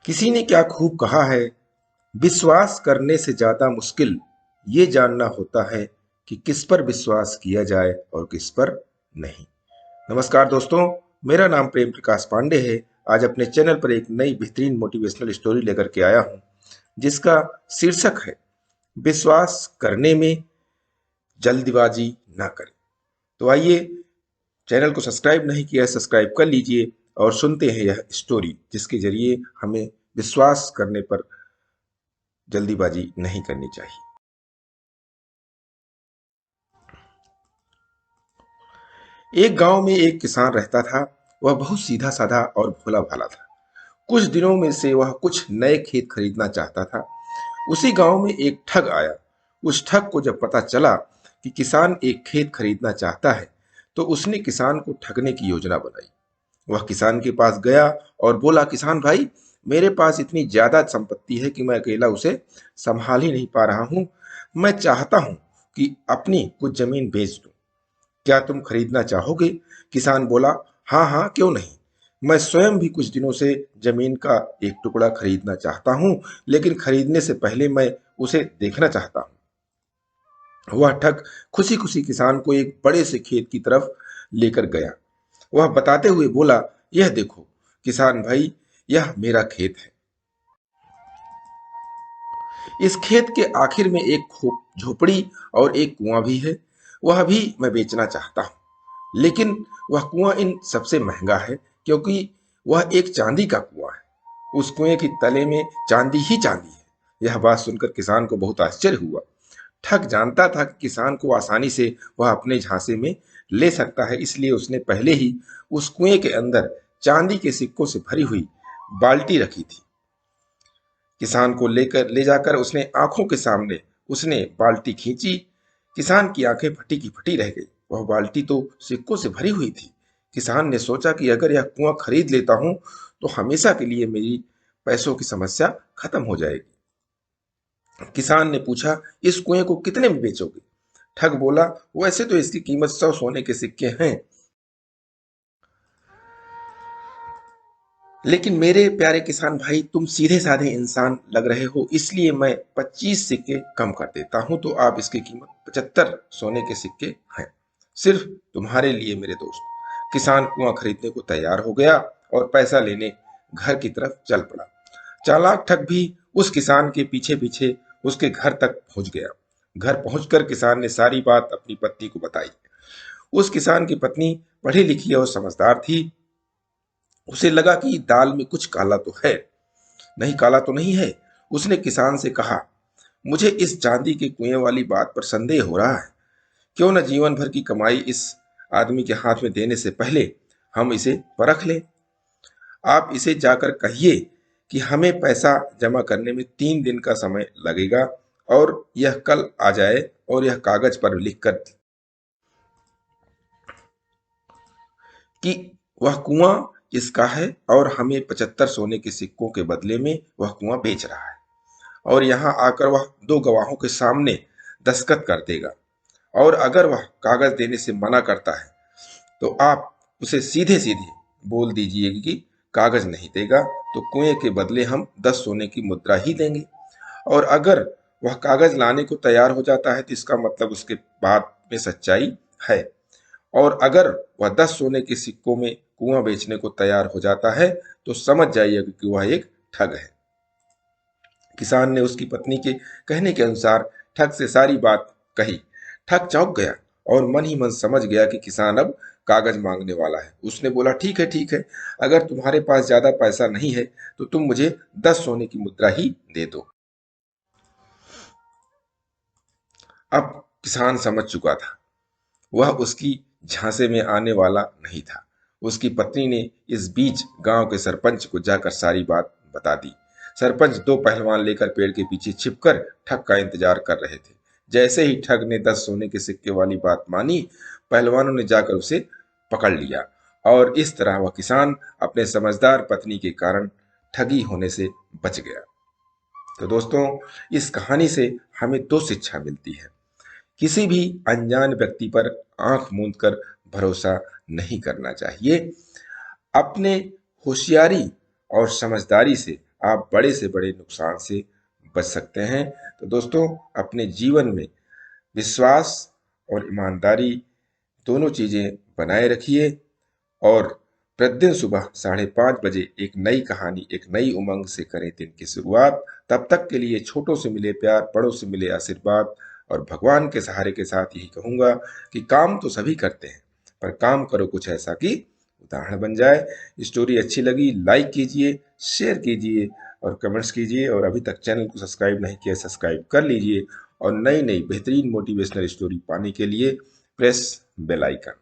किसी ने क्या खूब कहा है, विश्वास करने से ज्यादा मुश्किल ये जानना होता है कि किस पर विश्वास किया जाए और किस पर नहीं। नमस्कार दोस्तों, मेरा नाम प्रेम प्रकाश पांडे है। आज अपने चैनल पर एक नई बेहतरीन मोटिवेशनल स्टोरी लेकर के आया हूं, जिसका शीर्षक है विश्वास करने में जल्दबाजी ना करें। तो आइए, चैनल को सब्सक्राइब नहीं किया है, सब्सक्राइब कर लीजिए और सुनते हैं यह स्टोरी, जिसके जरिए हमें विश्वास करने पर जल्दीबाजी नहीं करनी चाहिए। एक गांव में एक किसान रहता था। वह बहुत सीधा साधा और भोला भाला था। कुछ दिनों में से वह कुछ नए खेत खरीदना चाहता था। उसी गांव में एक ठग आया। उस ठग को जब पता चला कि किसान एक खेत खरीदना चाहता है, तो उसने किसान को ठगने की योजना बनाई। वह किसान के पास गया और बोला, किसान भाई, मेरे पास इतनी ज्यादा संपत्ति है कि मैं अकेला उसे संभाल ही नहीं पा रहा हूं। मैं चाहता हूं कि अपनी कुछ जमीन बेच दूं। क्या तुम खरीदना चाहोगे? किसान बोला, हाँ हाँ, क्यों नहीं। मैं स्वयं भी कुछ दिनों से जमीन का एक टुकड़ा खरीदना चाहता हूं, लेकिन खरीदने से पहले मैं उसे देखना चाहता हूं। वह ठग खुशी खुशी किसान को एक बड़े से खेत की तरफ लेकर गया। वह बताते हुए बोला, यह देखो किसान भाई, यह मेरा खेत है। इस खेत के आखिर में एक झोपड़ी और एक कुआं भी है। वह भी मैं बेचना चाहता हूं, लेकिन वह कुआं इन सबसे महंगा है, क्योंकि वह एक चांदी का कुआं है। उस कुएं की तले में चांदी ही चांदी है। यह बात सुनकर किसान को बहुत आश्चर्य हुआ। ठग जानता था कि किसान को आसानी से वह अपने झांसे में ले सकता है, इसलिए उसने पहले ही उस कुएं के अंदर चांदी के सिक्कों से भरी हुई बाल्टी रखी थी। किसान को लेकर ले जाकर उसने आंखों के सामने उसने बाल्टी खींची। किसान की आंखें फटी की फटी रह गई। वह बाल्टी तो सिक्कों से भरी हुई थी। किसान ने सोचा कि अगर यह कुआं खरीद लेता हूं, तो हमेशा के लिए मेरी पैसों की समस्या खत्म हो जाएगी। किसान ने पूछा, इस कुएं को कितने में बेचोगे? ठग बोला, वैसे तो इसकी कीमत 100 सोने के सिक्के हैं, लेकिन मेरे प्यारे किसान भाई, तुम सीधे साधे इंसान लग रहे हो, इसलिए मैं 25 सिक्के कम कर देता हूं। तो आप इसकी कीमत 75 सोने के सिक्के हैं, सिर्फ तुम्हारे लिए मेरे दोस्त। किसान कुआं खरीदने को तैयार हो गया और पैसा लेने घर की तरफ चल पड़ा। चालाक ठग भी उस किसान के पीछे पीछे उसके घर तक पहुंच गया। घर पहुंचकर किसान ने सारी बात अपनी पत्नी को बताई। उस किसान की पत्नी पढ़ी लिखी और समझदार थी। उसे लगा कि दाल में कुछ काला तो है। नहीं, काला तो नहीं है। उसने किसान से कहा, मुझे इस चांदी के कुएं वाली बात पर संदेह हो रहा है। क्यों न जीवन भर की कमाई इस आदमी के हाथ में देने से पहले हम इसे परख लें। आप इसे जाकर कहिए कि हमें पैसा जमा करने में 3 दिन का समय लगेगा, और यह कल आ जाए और यह कागज पर लिखकर कि वह कुआं इसका है और हमें 75 सोने के सिक्कों के बदले में वह कुआं बेच रहा है, और यहाँ आकर वह 2 गवाहों के सामने दस्तखत कर देगा। और अगर वह कागज देने से मना करता है, तो आप उसे सीधे सीधे बोल दीजिए कि कागज नहीं देगा तो कुएं के बदले हम 10 सोने की मुद्रा ही देंगे। और अगर वह कागज लाने को तैयार हो जाता है, तो इसका मतलब उसके बात में सच्चाई है। और अगर वह 10 सोने के सिक्कों में कुआं बेचने को तैयार हो जाता है, तो समझ जाइएगा कि वह एक ठग है। किसान ने उसकी पत्नी के कहने के अनुसार ठग से सारी बात कही। ठग चौंक गया और मन ही मन समझ गया कि किसान अब कागज मांगने वाला है। उसने बोला, ठीक है ठीक है, अगर तुम्हारे पास ज्यादा पैसा नहीं है, तो तुम मुझे 10 सोने की मुद्रा ही दे दो। अब किसान समझ चुका था, वह उसकी झांसे में आने वाला नहीं था। उसकी पत्नी ने इस बीच गांव के सरपंच को जाकर सारी बात बता दी। सरपंच 2 पहलवान लेकर पेड़ के पीछे छिपकर ठग का इंतजार कर रहे थे। जैसे ही ठग ने 10 सोने के सिक्के वाली बात मानी, पहलवानों ने जाकर उसे पकड़ लिया, और इस तरह वह किसान अपने समझदार पत्नी के कारण ठगी होने से बच गया। तो दोस्तों, इस कहानी से हमें 2 शिक्षा मिलती है। किसी भी अनजान व्यक्ति पर आंख मूंद कर भरोसा नहीं करना चाहिए। अपने होशियारी और समझदारी से आप बड़े से बड़े नुकसान से बच सकते हैं। तो दोस्तों, अपने जीवन में विश्वास और ईमानदारी दोनों चीजें बनाए रखिए और प्रतिदिन सुबह 5:30 बजे एक नई कहानी, एक नई उमंग से करें दिन की शुरुआत। तब तक के लिए छोटों से मिले प्यार, बड़ों से मिले आशीर्वाद और भगवान के सहारे के साथ यही कहूंगा कि काम तो सभी करते हैं, पर काम करो कुछ ऐसा कि उदाहरण बन जाए। स्टोरी अच्छी लगी लाइक कीजिए, शेयर कीजिए और कमेंट्स कीजिए, और अभी तक चैनल को सब्सक्राइब नहीं किया सब्सक्राइब कर लीजिए और नई नई बेहतरीन मोटिवेशनल स्टोरी पाने के लिए प्रेस बेल आइकन।